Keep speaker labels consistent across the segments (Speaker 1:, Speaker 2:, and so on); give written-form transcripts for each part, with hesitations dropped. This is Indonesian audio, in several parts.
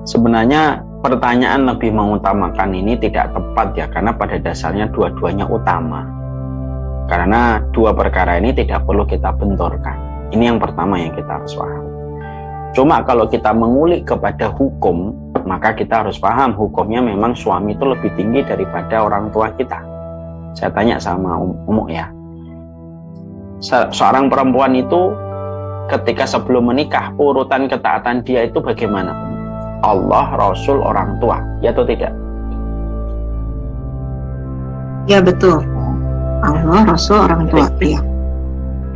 Speaker 1: Sebenarnya pertanyaan lebih mengutamakan ini tidak tepat ya, karena pada dasarnya dua-duanya utama. Karena dua perkara ini tidak perlu kita benturkan. Ini yang pertama yang kita harus paham. Cuma kalau kita mengulik kepada hukum, maka kita harus paham hukumnya memang suami itu lebih tinggi daripada orang tua kita. Saya tanya sama Umu ya. Seorang perempuan itu ketika sebelum menikah, urutan ketaatan dia itu bagaimana? Allah, Rasul, orang tua, ya atau tidak?
Speaker 2: Ya betul. Allah, Rasul, orang tua. Iya.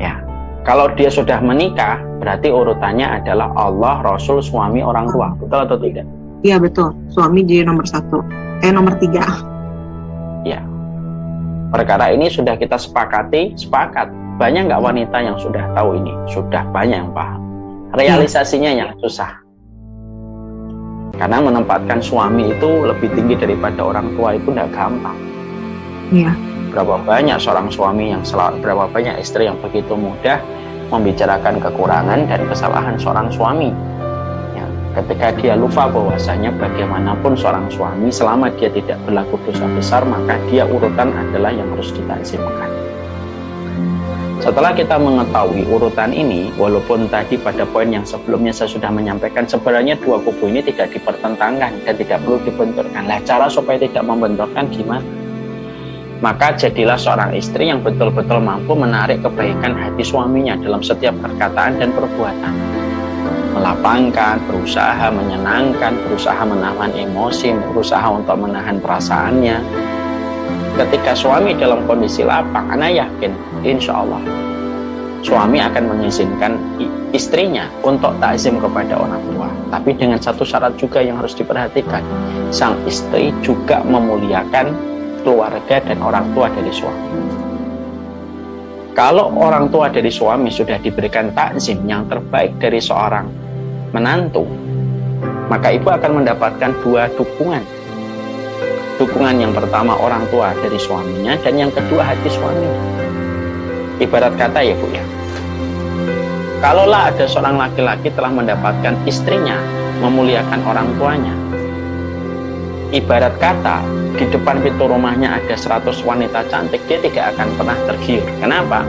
Speaker 1: Ya. Kalau dia sudah menikah, berarti urutannya adalah Allah, Rasul, suami, orang tua. Betul atau tidak?
Speaker 2: Iya betul. Suami jadi nomor 1. Nomor 3.
Speaker 1: Ya. Perkara ini sudah kita sepakati, sepakat. Banyak nggak wanita yang sudah tahu ini? Sudah banyak yang paham. Realisasinya yang susah. Karena menempatkan suami itu lebih tinggi daripada orang tua itu tidak gampang.
Speaker 2: Iya.
Speaker 1: Berapa banyak seorang suami yang berapa banyak istri yang begitu mudah membicarakan kekurangan dan kesalahan seorang suami. Ya, ketika dia lupa bahwasanya bagaimanapun seorang suami selama dia tidak berlaku dosa besar, maka dia urutan adalah yang harus ditakzimkan. Setelah kita mengetahui urutan ini, walaupun tadi pada poin yang sebelumnya saya sudah menyampaikan, sebenarnya dua kubu ini tidak dipertentangkan dan tidak perlu dibenturkan. Lah, cara supaya tidak membenturkan gimana? Maka jadilah seorang istri yang betul-betul mampu menarik kebaikan hati suaminya dalam setiap perkataan dan perbuatan. Melapangkan, berusaha menyenangkan, berusaha menahan emosi, berusaha untuk menahan perasaannya. Ketika suami dalam kondisi lapang, ana yakin insya Allah suami akan mengizinkan istrinya untuk takzim kepada orang tua. Tapi dengan satu syarat juga yang harus diperhatikan, sang istri juga memuliakan keluarga dan orang tua dari suami. Kalau orang tua dari suami sudah diberikan takzim yang terbaik dari seorang menantu, maka ibu akan mendapatkan dua dukungan. Dukungan yang pertama orang tua dari suaminya, dan yang kedua hati suaminya. Ibarat kata ya Bu ya, kalaulah ada seorang laki-laki telah mendapatkan istrinya memuliakan orang tuanya, ibarat kata di depan pintu rumahnya ada 100 wanita cantik, dia tidak akan pernah tergiur. Kenapa?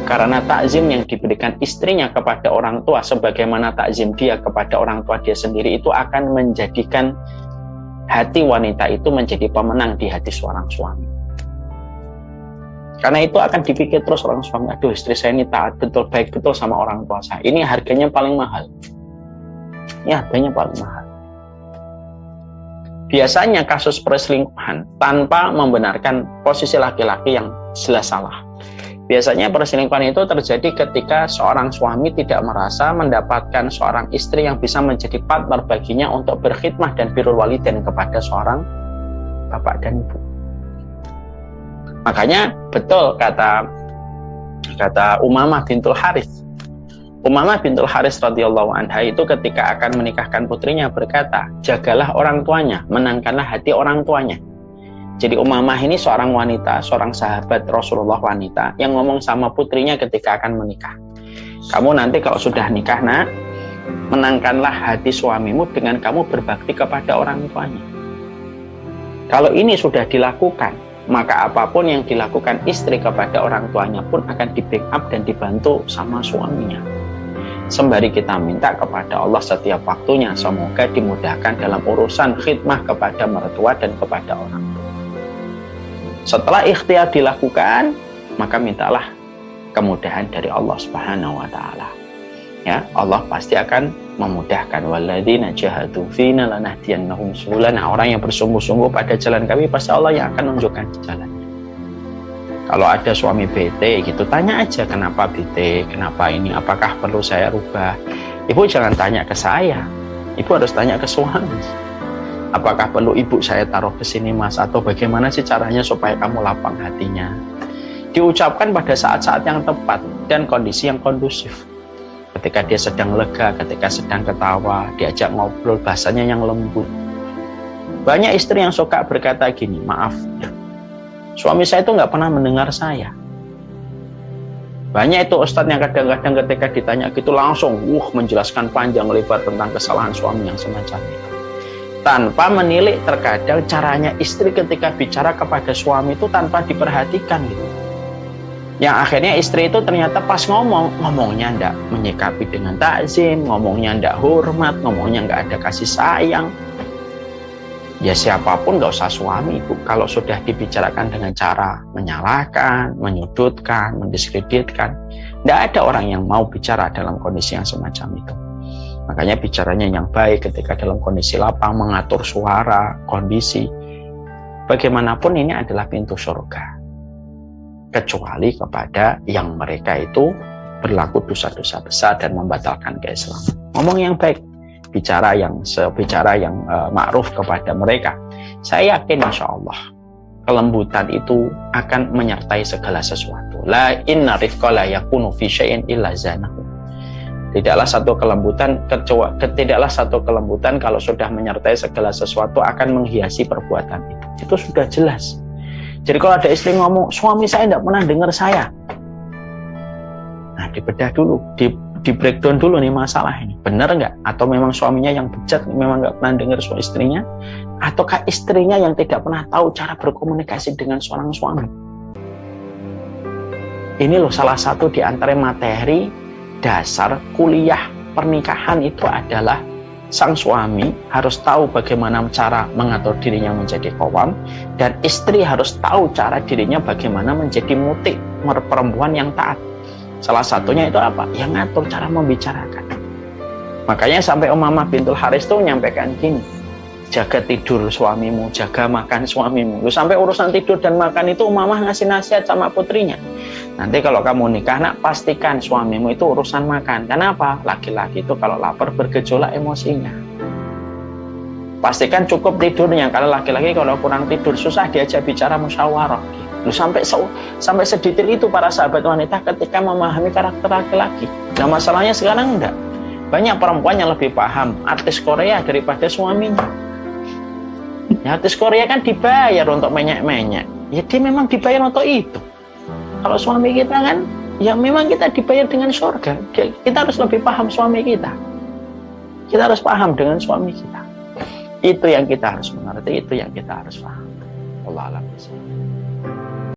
Speaker 1: Karena takzim yang diberikan istrinya kepada orang tua, sebagaimana takzim dia kepada orang tua dia sendiri, itu akan menjadikan hati wanita itu menjadi pemenang di hati seorang suami. Karena itu akan dipikir terus orang suami, aduh istri saya ini taat betul, baik betul sama orang tua saya. Ini harganya paling mahal. Ini harganya paling mahal. Biasanya kasus perselingkuhan tanpa membenarkan posisi laki-laki yang jelas salah. Biasanya perselingkuhan itu terjadi ketika seorang suami tidak merasa mendapatkan seorang istri yang bisa menjadi partner baginya untuk berkhidmah dan birrul walidain kepada seorang bapak dan ibu. Makanya betul kata Umamah bintul Harits. Umamah bintul Harits radhiyallahu anha itu ketika akan menikahkan putrinya berkata, jagalah orang tuanya, menangkanlah hati orang tuanya. Jadi Umamah ini seorang wanita, seorang sahabat Rasulullah wanita yang ngomong sama putrinya ketika akan menikah. Kamu nanti kalau sudah nikah nak, menangkanlah hati suamimu dengan kamu berbakti kepada orang tuanya. Kalau ini sudah dilakukan, maka apapun yang dilakukan istri kepada orang tuanya pun akan di-backup dan dibantu sama suaminya. Sembari kita minta kepada Allah setiap waktunya, semoga dimudahkan dalam urusan khidmah kepada mertua dan kepada orang tua. Setelah ikhtiar dilakukan, maka mintalah kemudahan dari Allah Subhanahu wa taala. Ya, Allah pasti akan memudahkan. Walladzina jahadu fina lanahdiyannahum subulana. Orang yang bersungguh-sungguh pada jalan kami, pasti Allah yang akan menunjukkan jalannya. Kalau ada suami bete gitu, tanya aja kenapa bete, kenapa ini, apakah perlu saya rubah. Ibu jangan tanya ke saya, ibu harus tanya ke suami. Apakah perlu ibu saya taruh ke sini mas, atau bagaimana sih caranya supaya kamu lapang hatinya. Diucapkan pada saat-saat yang tepat dan kondisi yang kondusif. Ketika dia sedang lega, ketika sedang ketawa, diajak ngobrol bahasanya yang lembut. Banyak istri yang suka berkata gini, maaf ya, suami saya itu nggak pernah mendengar saya. Banyak itu ustadz yang kadang-kadang ketika ditanya gitu langsung menjelaskan panjang lebar tentang kesalahan suami yang semacam itu. tanpa menilik terkadang caranya istri ketika bicara kepada suami itu tanpa diperhatikan gitu. Yang akhirnya istri itu ternyata pas ngomongnya ndak menyikapi dengan takzim, ngomongnya ndak hormat, ngomongnya nggak ada kasih sayang. Ya siapapun, nggak usah suami ibu, kalau sudah dibicarakan dengan cara menyalahkan, menyudutkan, mendiskreditkan, ndak ada orang yang mau bicara dalam kondisi yang semacam itu. Makanya bicaranya yang baik ketika dalam kondisi lapang, mengatur suara, kondisi. Bagaimanapun ini adalah pintu surga. Kecuali kepada yang mereka itu berlaku dosa-dosa besar dan membatalkan keislaman. Ngomong yang baik, bicara yang ma'ruf kepada mereka. Saya yakin insya Allah kelembutan itu akan menyertai segala sesuatu. La inna rifqa la yakunu fi syai'in illa zanahu. Tidaklah satu kelembutan kalau sudah menyertai segala sesuatu akan menghiasi perbuatan itu. Itu sudah jelas. Jadi kalau ada istri ngomong, suami saya tidak pernah dengar saya. Nah, dibedah dulu, di breakdown dulu nih masalah ini. Benar nggak? Atau memang suaminya yang bejat, memang nggak pernah dengar suara istrinya? Ataukah istrinya yang tidak pernah tahu cara berkomunikasi dengan seorang suami? Ini loh salah satu di antara materi dasar kuliah pernikahan itu adalah sang suami harus tahu bagaimana cara mengatur dirinya menjadi qawwam, dan istri harus tahu cara dirinya bagaimana menjadi muti, perempuan yang taat. Salah satunya itu apa? Yang ngatur cara membicarakan. Makanya sampai Umamah bintul Haris itu menyampaikan gini, jaga tidur suamimu, jaga makan suamimu. Lu sampai urusan tidur dan makan itu Umamah ngasih nasihat sama putrinya. Nanti kalau kamu nikah, nak, pastikan suamimu itu urusan makan. Kenapa? Laki-laki itu kalau lapar bergejolak emosinya. Pastikan cukup tidurnya. Kalau laki-laki kalau kurang tidur susah diajak bicara musyawarah. Lu sampai sedetail itu para sahabat wanita ketika memahami karakter laki-laki. Nah masalahnya sekarang enggak. Banyak perempuan yang lebih paham artis Korea daripada suaminya. Ya, artis Korea kan dibayar untuk menyek-menyek. Ya dia memang dibayar untuk itu. Kalau suami kita kan, ya memang kita dibayar dengan surga. Kita harus lebih paham suami kita. Kita harus paham dengan suami kita. Itu yang kita harus mengerti, itu yang kita harus paham. Wallahu a'lam bishawab.